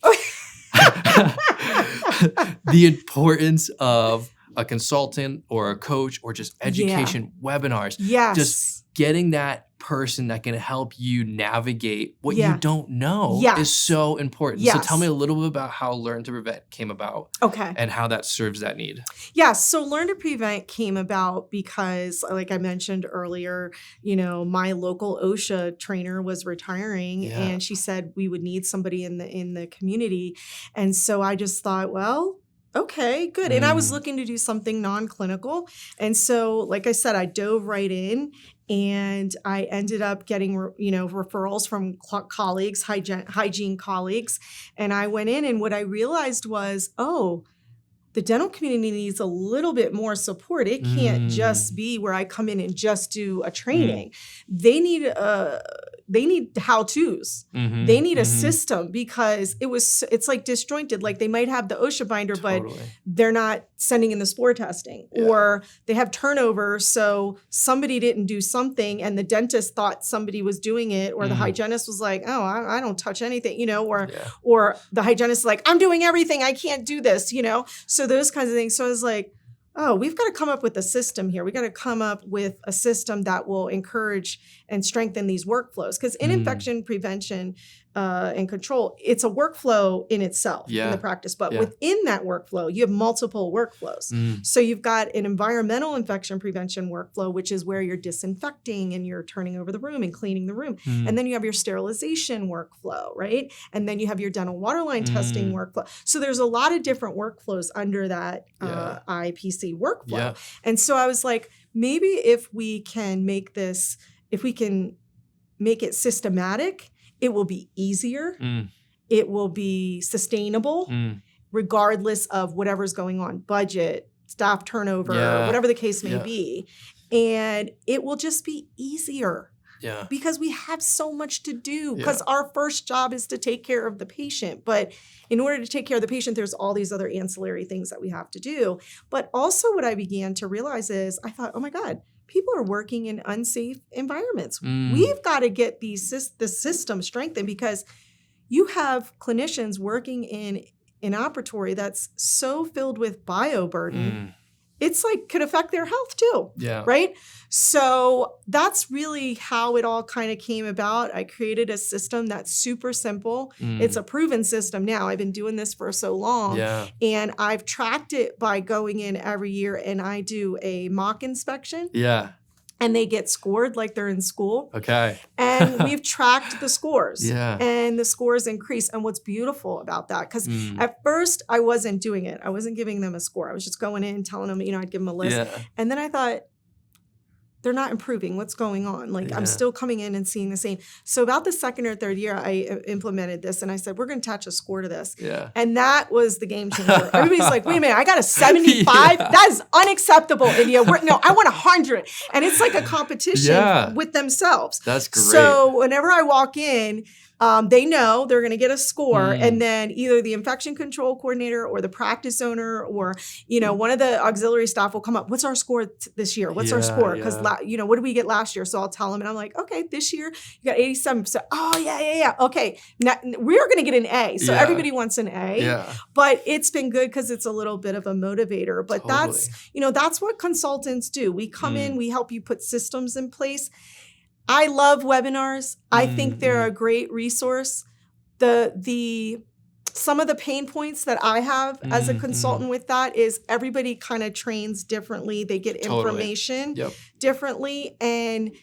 The importance of a consultant or a coach or just education webinars. Yes. Just getting that person that can help you navigate what you don't know is so important. So tell me a little bit about how Learn to Prevent came about and how that serves that need. Yeah, so Learn to Prevent came about because, like I mentioned earlier, my local OSHA trainer was retiring and she said we would need somebody in the community. And so I just thought, well, okay, good. And I was looking to do something non-clinical. And so, like I said, I dove right in and I ended up getting, referrals from colleagues, hygiene colleagues. And I went in and what I realized was, the dental community needs a little bit more support. It can't just be where I come in and just do a training. They need how-tos. They need a system because it's like disjointed. Like they might have the OSHA binder, but they're not sending in the spore testing or they have turnover. So somebody didn't do something and the dentist thought somebody was doing it or the hygienist was like, oh, I don't touch anything, or the hygienist is like, I'm doing everything. I can't do this, So those kinds of things. So I was like, oh, we've got to come up with a system here. We got to come up with a system that will encourage and strengthen these workflows. Because in infection prevention and control, it's a workflow in itself in the practice. But within that workflow, you have multiple workflows. So you've got an environmental infection prevention workflow, which is where you're disinfecting and you're turning over the room and cleaning the room. And then you have your sterilization workflow, right? And then you have your dental waterline testing workflow. So there's a lot of different workflows under that IPC workflow. And so I was like, maybe if we can make it systematic, it will be easier. It will be sustainable, regardless of whatever's going on, budget, staff turnover, whatever the case may be. And it will just be easier. Because we have so much to do because our first job is to take care of the patient. But in order to take care of the patient, there's all these other ancillary things that we have to do. But also what I began to realize is I thought, oh my God, people are working in unsafe environments. We've got to get the system strengthened because you have clinicians working in an operatory that's so filled with bioburden it's like could affect their health too. Yeah. Right. So that's really how it all kind of came about. I created a system that's super simple. It's a proven system now. I've been doing this for so long. Yeah. And I've tracked it by going in every year and I do a mock inspection. Yeah. And they get scored like they're in school. Okay. And we've tracked the scores. Yeah. And the scores increase. And what's beautiful about that, because at first I wasn't doing it. I wasn't giving them a score. I was just going in, telling them, I'd give them a list. Yeah. And then I thought, they're not improving. What's going on? Like I'm still coming in and seeing the same. So about the second or third year, I implemented this and I said, we're going to attach a score to this. Yeah. And that was the game changer. Everybody's like, wait a minute, I got a 75? That is unacceptable, India. I want 100. And it's like a competition with themselves. That's great. So whenever I walk in, they know they're going to get a score, and then either the infection control coordinator or the practice owner or, one of the auxiliary staff will come up. What's our score this year? What's our score? Because, what did we get last year? So I'll tell them and I'm like, okay, this year you got 87%. Oh, yeah. Okay. Now, we're going to get an A. So everybody wants an A. Yeah. But it's been good because it's a little bit of a motivator. But that's what consultants do. We come in, we help you put systems in place. I love webinars. I think they're a great resource. Some of the pain points that I have as a consultant with that is everybody kind of trains differently. They get information differently. And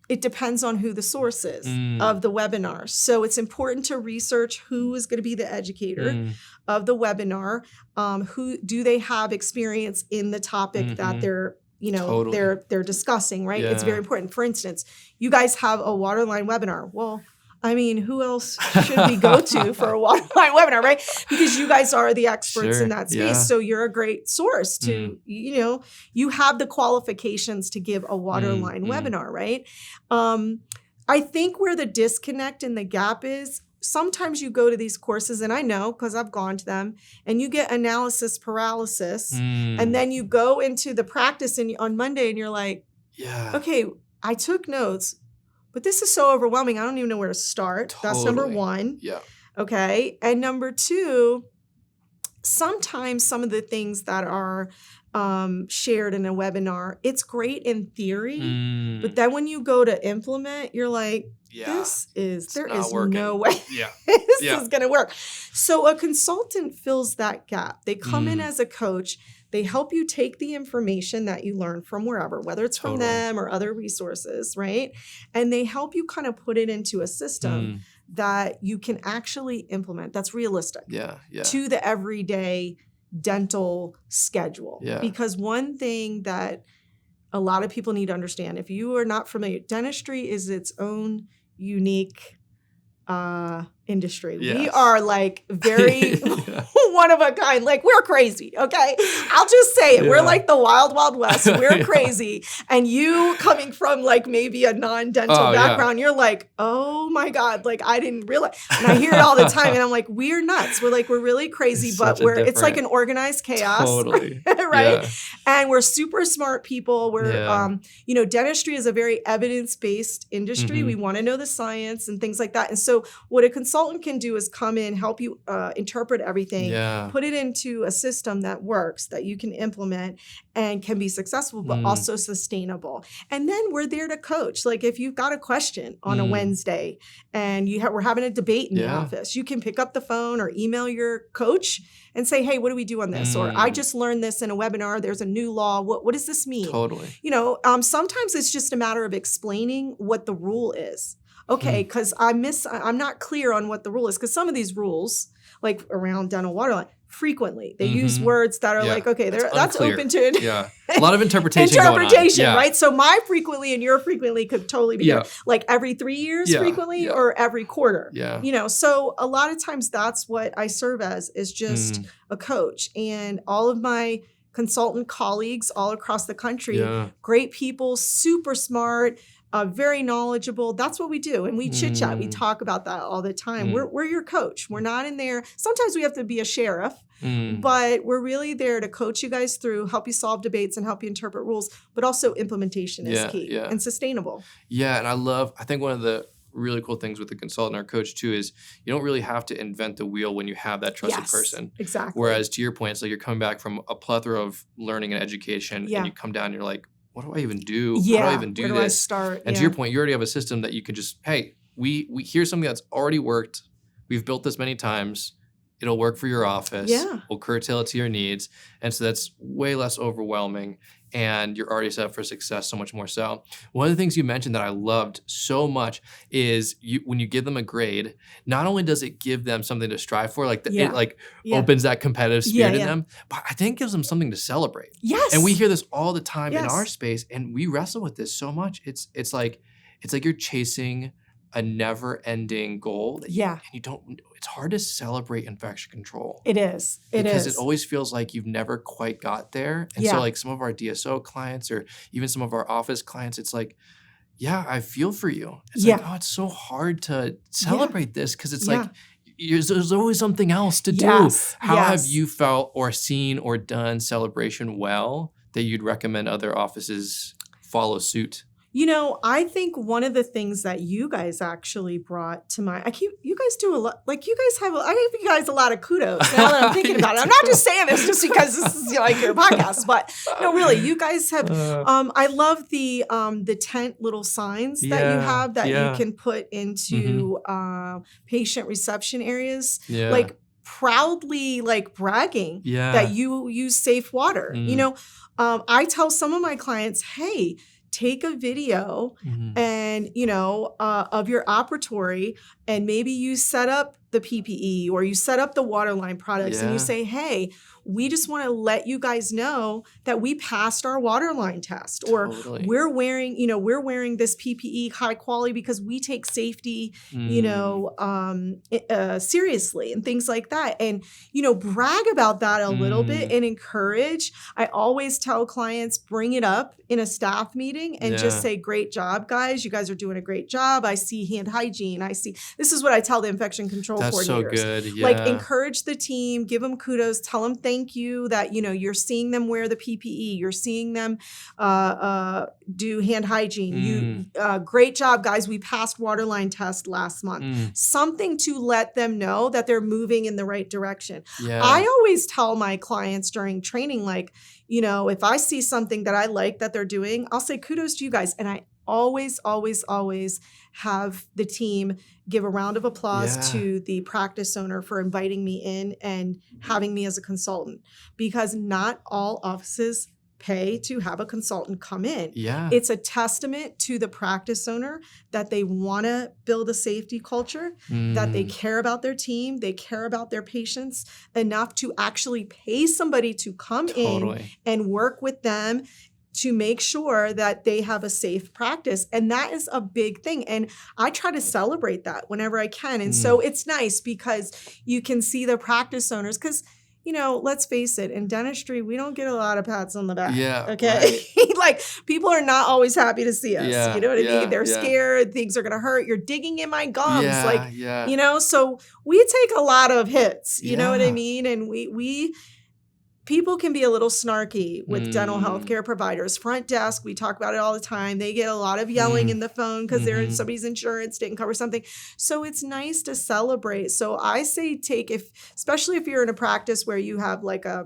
it depends on who the source is of the webinar. So it's important to research who is going to be the educator of the webinar. Who do they have experience in the topic that they're they're discussing, right? It's very important. For instance, you guys have a waterline webinar. Well, I mean, who else should we go to for a waterline webinar, right? Because you guys are the experts in that space. So you're a great source to, you have the qualifications to give a waterline webinar, right? I think where the disconnect and the gap is, sometimes you go to these courses, and I know because I've gone to them, and you get analysis paralysis, and then you go into the practice on Monday, and you're like, okay, I took notes, but this is so overwhelming. I don't even know where to start. That's number one. Yeah. Okay. And number two, sometimes some of the things that are shared in a webinar, it's great in theory, but then when you go to implement, you're like, there is no way this is going to work. So a consultant fills that gap. They come in as a coach. They help you take the information that you learn from wherever, whether it's from them or other resources, right? And they help you kind of put it into a system that you can actually implement that's realistic to the everyday dental schedule. Yeah. Because one thing that a lot of people need to understand, if you are not familiar, dentistry is its own unique industry. Yes. We are like very one of a kind. Like we're crazy. Okay. I'll just say it. Yeah. We're like the wild, wild west. We're crazy. And you coming from like maybe a non-dental background, you're like, oh my God. Like I didn't realize. And I hear it all the time. And I'm like, we're nuts. We're really crazy, but it's like an organized chaos. Totally. Right. Yeah. And we're super smart people. We're, dentistry is a very evidence-based industry. We want to know the science and things like that. And so what a consultant can do is come in, help you interpret everything, put it into a system that works, that you can implement and can be successful, but also sustainable. And then we're there to coach. Like if you've got a question on a Wednesday and we're having a debate in the office, you can pick up the phone or email your coach and say, hey, what do we do on this? Or I just learned this in a webinar. There's a new law. What does this mean? Totally. Sometimes it's just a matter of explaining what the rule is. Okay, because I'm not clear on what the rule is, because some of these rules, like around dental waterline, frequently they use words that are like, okay, that's open to it. Yeah, a lot of interpretation going on. Right? So my frequently and your frequently could totally be like every 3 years frequently or every quarter. Yeah, so a lot of times that's what I serve as, is just a coach. And all of my consultant colleagues all across the country, great people, super smart, very knowledgeable. That's what we do. And we chit chat. We talk about that all the time. We're your coach. We're not in there. Sometimes we have to be a sheriff, but we're really there to coach you guys through, help you solve debates and help you interpret rules, but also implementation is key and sustainable. Yeah. And I think one of the really cool things with the consultant or coach too is you don't really have to invent the wheel when you have that trusted person. Exactly. Whereas to your point, it's like you're coming back from a plethora of learning and education and you come down and you're like, what do I even do? How do I even do this? Where do I start? And to your point, you already have a system that you can just, hey, we here's something that's already worked. We've built this many times. It'll work for your office. Yeah. We'll curtail it to your needs. And so that's way less overwhelming. And you're already set up for success so much more so. One of the things you mentioned that I loved so much is when you give them a grade, not only does it give them something to strive for, like it opens that competitive spirit in them, but I think it gives them something to celebrate. Yes. And we hear this all the time in our space, and we wrestle with this so much. It's like you're chasing a never-ending goal that you don't. It's hard to celebrate infection control. It is. Because it always feels like you've never quite got there. And so like some of our DSO clients or even some of our office clients, it's like, yeah, I feel for you. It's like, oh, it's so hard to celebrate this because it's like there's always something else to do. How have you felt or seen or done celebration well that you'd recommend other offices follow suit? You know, I think one of the things that you guys actually brought to my, you guys do a lot, like you guys have, I give you guys a lot of kudos now that I'm thinking about it. I'm not just saying this just because this is like your podcast, but no, really, you guys have, I love the tent little signs that you have that you can put into patient reception areas, like proudly like bragging that you use safe water. You know, I tell some of my clients, hey, take a video and, of your operatory and maybe you set up the PPE or you set up the waterline products and you say, hey, we just want to let you guys know that we passed our waterline test or we're wearing this PPE high quality because we take safety, seriously and things like that. And, brag about that a little bit and encourage. I always tell clients, bring it up in a staff meeting and just say, great job, guys. You guys are doing a great job. I see hand hygiene. This is what I tell the infection control coordinators. That's so good. Yeah. Like encourage the team, give them kudos, tell them thank you that, you're seeing them wear the PPE. You're seeing them do hand hygiene. Great job, guys. We passed waterline test last month. Something to let them know that they're moving in the right direction. Yeah. I always tell my clients during training, like, if I see something that I like that they're doing, I'll say kudos to you guys. And I always, always, always have the team give a round of applause to the practice owner for inviting me in and having me as a consultant, because not all offices pay to have a consultant come in. Yeah. It's a testament to the practice owner that they want to build a safety culture, that they care about their team, they care about their patients enough to actually pay somebody to come in and work with them to make sure that they have a safe practice. And that is a big thing. And I try to celebrate that whenever I can. And so it's nice because you can see the practice owners, because let's face it, in dentistry, we don't get a lot of pats on the back. Yeah. Okay. Right. Like people are not always happy to see us. Yeah, you know what I mean? They're scared. Things are going to hurt. You're digging in my gums. So we take a lot of hits, you know what I mean? And people can be a little snarky with dental healthcare providers. Front desk, we talk about it all the time. They get a lot of yelling in the phone because somebody's insurance didn't cover something. So it's nice to celebrate. So I say especially if you're in a practice where you have like a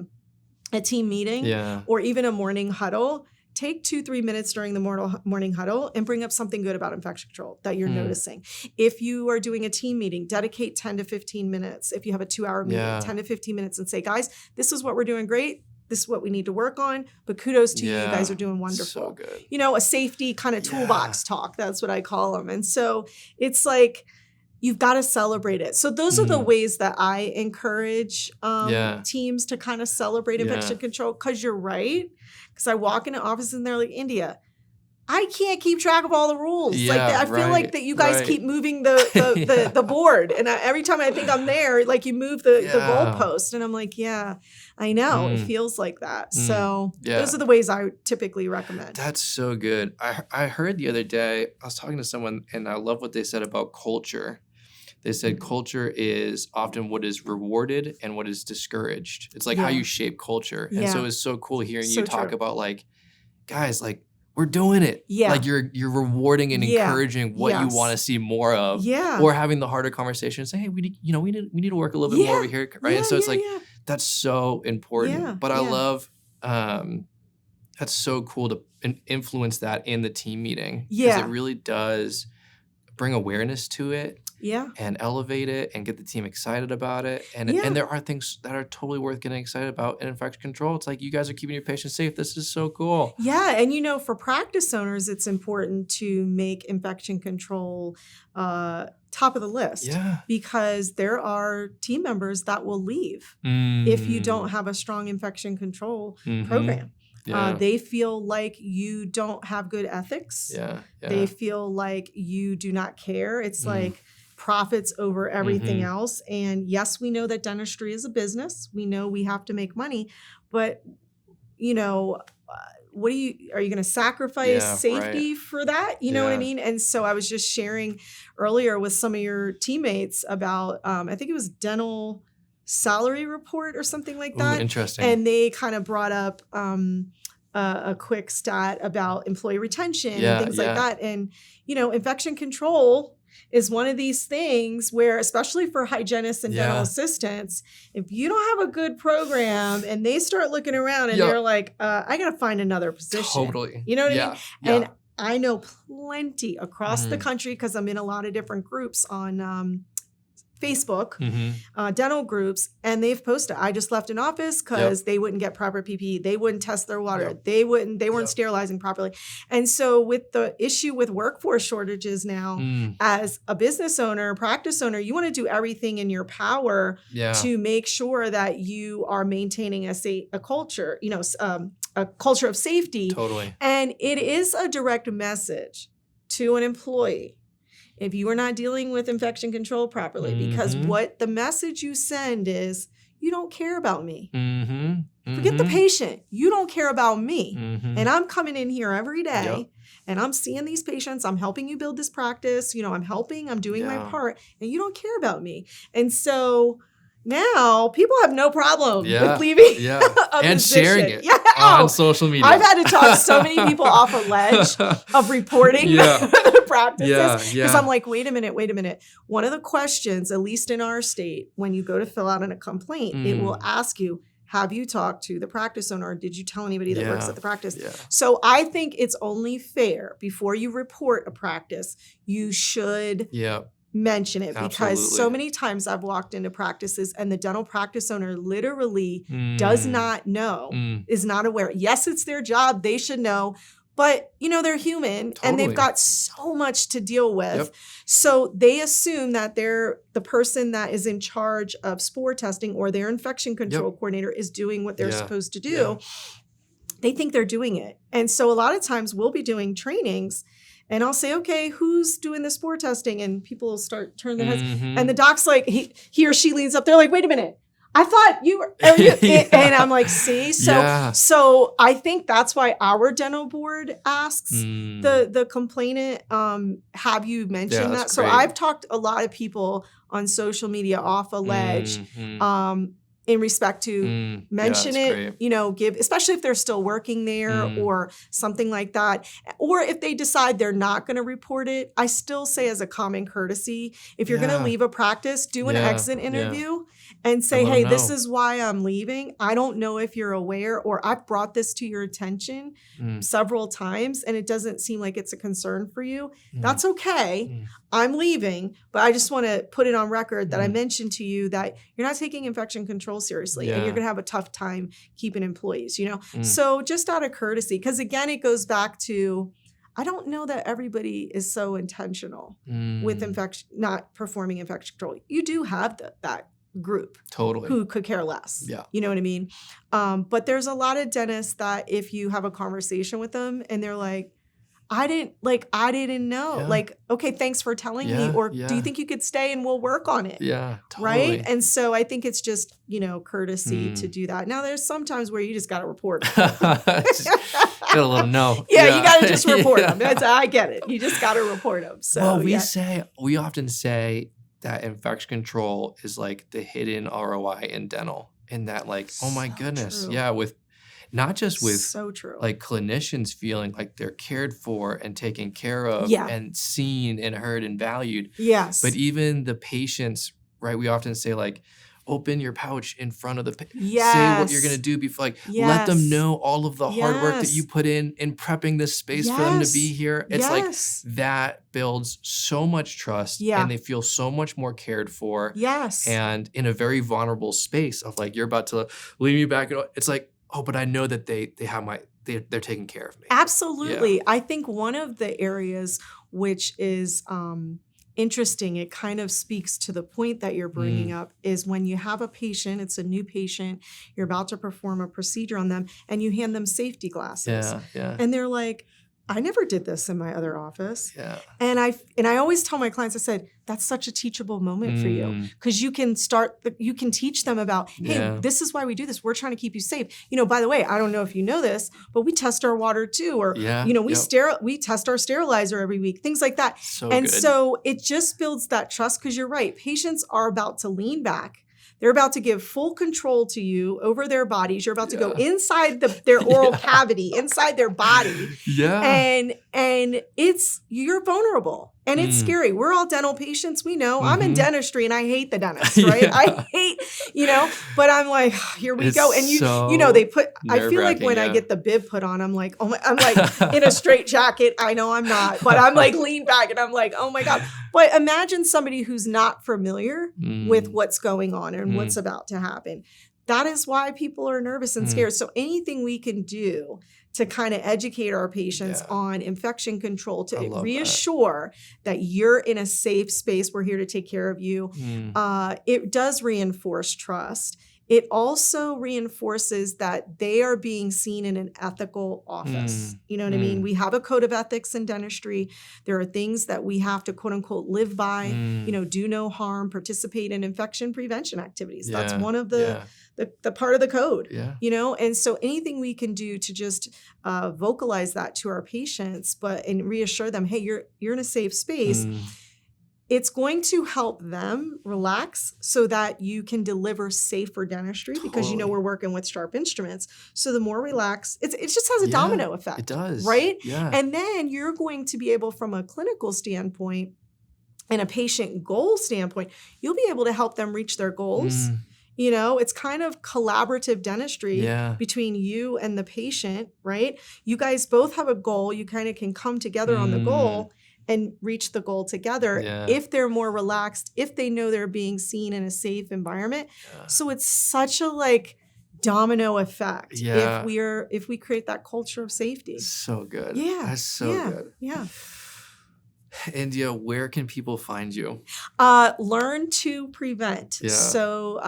team meeting or even a morning huddle, take 2-3 minutes during the morning huddle and bring up something good about infection control that you're noticing. If you are doing a team meeting, dedicate 10 to 15 minutes. If you have a 2-hour meeting, 10 to 15 minutes and say, guys, this is what we're doing great. This is what we need to work on. But kudos to you. You guys are doing wonderful. So good. A safety kind of toolbox talk. That's what I call them. And so it's like, you've got to celebrate it. So those are the ways that I encourage teams to kind of celebrate infection control. Because you're right. Because I walk into offices and they're like, India, I can't keep track of all the rules. I feel like that you guys keep moving the board. And every time I think I'm there, like you move the goalpost. And I'm like, yeah, I know. It feels like that. So those are the ways I typically recommend. That's so good. I heard the other day, I was talking to someone and I love what they said about culture. They said culture is often what is rewarded and what is discouraged. It's like how you shape culture. And so it's so cool hearing you talk about like, guys, like we're doing it. Yeah. Like you're rewarding and encouraging what you want to see more of. Yeah. Or having the harder conversation and say, hey, we need to work a little bit more over here. Right. And so it's that's so important. Yeah. But I love that's so cool to influence that in the team meeting. Because it really does bring awareness to it. Yeah. And elevate it and get the team excited about it. And there are things that are totally worth getting excited about in infection control. It's like, you guys are keeping your patients safe. This is so cool. Yeah. And, for practice owners, it's important to make infection control top of the list. Yeah. Because there are team members that will leave if you don't have a strong infection control program. Yeah. They feel like you don't have good ethics. Yeah. They feel like you do not care. It's like profits over everything else. And yes, we know that dentistry is a business. We know we have to make money, but are you going to sacrifice safety for that? You know what I mean? And so I was just sharing earlier with some of your teammates about, I think it was dental salary report or something like that. Ooh, interesting. And they kind of brought up a quick stat about employee retention and things like that. And, infection control is one of these things where, especially for hygienists and dental assistants, if you don't have a good program and they start looking around and they're like, I got to find another position. Totally. You know what I mean? Yeah. And I know plenty across the country, because I'm in a lot of different groups on Facebook, dental groups, and they've posted, I just left an office because they wouldn't get proper PPE. They wouldn't test their water. They weren't sterilizing properly. And so with the issue with workforce shortages now, as a business owner, practice owner, you want to do everything in your power to make sure that you are maintaining a culture, a culture of safety. Totally. And it is a direct message to an employee if you are not dealing with infection control properly, because what the message you send is, you don't care about me. Forget the patient. You don't care about me. And I'm coming in here every day and I'm seeing these patients. I'm helping you build this practice. I'm doing my part, and you don't care about me. And so now people have no problem with leaving and sharing it on social media. I've had to talk so many people off a ledge of reporting the practices, because I'm like, wait a minute. One of the questions, at least in our state, when you go to fill out a complaint, it will ask you, have you talked to the practice owner? Or did you tell anybody that works at the practice? Yeah. So I think it's only fair, before you report a practice, you should mention it. Because so many times I've walked into practices and the dental practice owner literally does not know, is not aware. Yes, it's their job. They should know. But, they're human and they've got so much to deal with. So they assume that the person that is in charge of spore testing or their infection control coordinator is doing what they're supposed to do. They think they're doing it. And so a lot of times we'll be doing trainings and I'll say, okay, who's doing the spore testing? And people will start turning their heads. And the doc's like, he or she leans up. They're like, wait a minute. I thought you were, and I'm like, see? So I think that's why our dental board asks the complainant, have you mentioned that? So I've talked a lot of people on social media off a ledge, in respect to mention it, give, especially if they're still working there or something like that. Or if they decide they're not going to report it, I still say, as a common courtesy, if you're going to leave a practice, do an exit interview and say, hey, this is why I'm leaving. I don't know if you're aware, or I've brought this to your attention several times and it doesn't seem like it's a concern for you. That's okay. I'm leaving, but I just want to put it on record that I mentioned to you that you're not taking infection control seriously and you're going to have a tough time keeping employees, So just out of courtesy, because again, it goes back to, I don't know that everybody is so intentional with not performing infection control. You do have that group who could care less. You know what I mean? But there's a lot of dentists that if you have a conversation with them and they're like, I didn't know. Like, okay, thanks for telling me. Or do you think you could stay and we'll work on it? Yeah, totally. Right? And so I think it's just, courtesy to do that. Now, there's sometimes where you just got to report them. Gotta let them know. You got to just report them. I get it. You just got to report them. So we often say that infection control is like the hidden ROI in dental. And that, like, oh my goodness. True. Yeah, with not just with so true. like clinicians feeling like they're cared for and taken care of and seen and heard and valued. Yes. But even the patients, right? We often say like, open your pouch in front of the patient. Yes. Say what you're going to do before, like, let them know all of the hard work that you put in prepping this space for them to be here. It's like that builds so much trust and they feel so much more cared for. Yes. And in a very vulnerable space of like, you're about to leave me back. It's like, oh, but I know that they have they're taking care of me. Absolutely. Yeah. I think one of the areas which is, interesting, it kind of speaks to the point that you're bringing up, is when you have a patient, it's a new patient, you're about to perform a procedure on them, and you hand them safety glasses. And they're like, I never did this in my other office. And I always tell my clients, I said, that's such a teachable moment for you, because you can teach them about, hey, this is why we do this. We're trying to keep you safe. You know, by the way, I don't know if you know this, but we test our water too, or we test our sterilizer every week, things like that. So it just builds that trust, because you're right. Patients are about to lean back. They're about to give full control to you over their bodies. You're about to go inside their oral cavity, inside their body. And you're vulnerable. And it's scary. We're all dental patients. We know. I'm in dentistry and I hate the dentist, right? I hate, but I'm like, here we go. And I feel like when I get the bib put on, I'm like, I'm like in a straight jacket. I know I'm not, but I'm like lean back and I'm like, oh my God. But imagine somebody who's not familiar with what's going on and what's about to happen. That is why people are nervous and scared. So anything we can do to kind of educate our patients on infection control, to reassure that you're in a safe space, we're here to take care of you. It does reinforce trust. It also reinforces that they are being seen in an ethical office. You know what I mean? We have a code of ethics in dentistry. There are things that we have to, quote unquote, live by, do no harm, participate in infection prevention activities. That's one of the part of the code, and so anything we can do to just vocalize that to our patients, and reassure them, hey, you're in a safe space. It's going to help them relax so that you can deliver safer dentistry, because we're working with sharp instruments. So the more relaxed, it just has a domino effect. It does. Right? Yeah. And then you're going to be able, from a clinical standpoint and a patient goal standpoint, you'll be able to help them reach their goals. It's kind of collaborative dentistry between you and the patient, right? You guys both have a goal. You kind of can come together on the goal and reach the goal together if they're more relaxed, if they know they're being seen in a safe environment. So it's such a domino effect if we create that culture of safety. So good. Yeah. That's so good. Yeah. India, where can people find you? Learn to Prevent. Yeah. So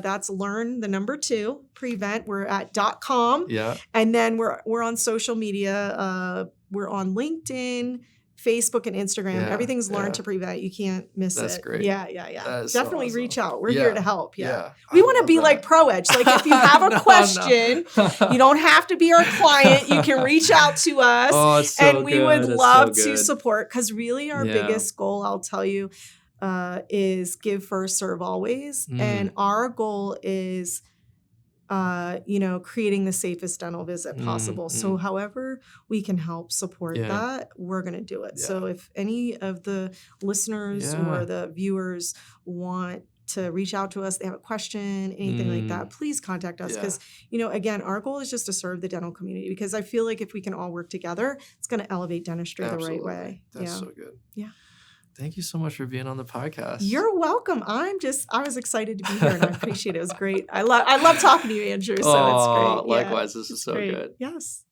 that's learn, the number 2, prevent. We're at .com. Yeah. And then we're on social media. We're on LinkedIn, Facebook, and Instagram. Everything's Learn to Prevent. You can't miss it. That's great. Yeah. Definitely so awesome. Reach out. We're here to help. Yeah. We want to be like ProEdge. Like if you have a question, you don't have to be our client. You can reach out to us. And we would love to support, because really our biggest goal, I'll tell you, is give first, serve always. And our goal is creating the safest dental visit possible. So however we can help support that, we're going to do it. So if any of the listeners or the viewers want to reach out to us, they have a question, anything like that, please contact us. Because, again, our goal is just to serve the dental community, because I feel like if we can all work together, it's going to elevate dentistry the right way. That's so good. Yeah. Thank you so much for being on the podcast. You're welcome. I was excited to be here, and I appreciate it. It was great. I love talking to you, Andrew. So it's great. Likewise. This is so good. Yes.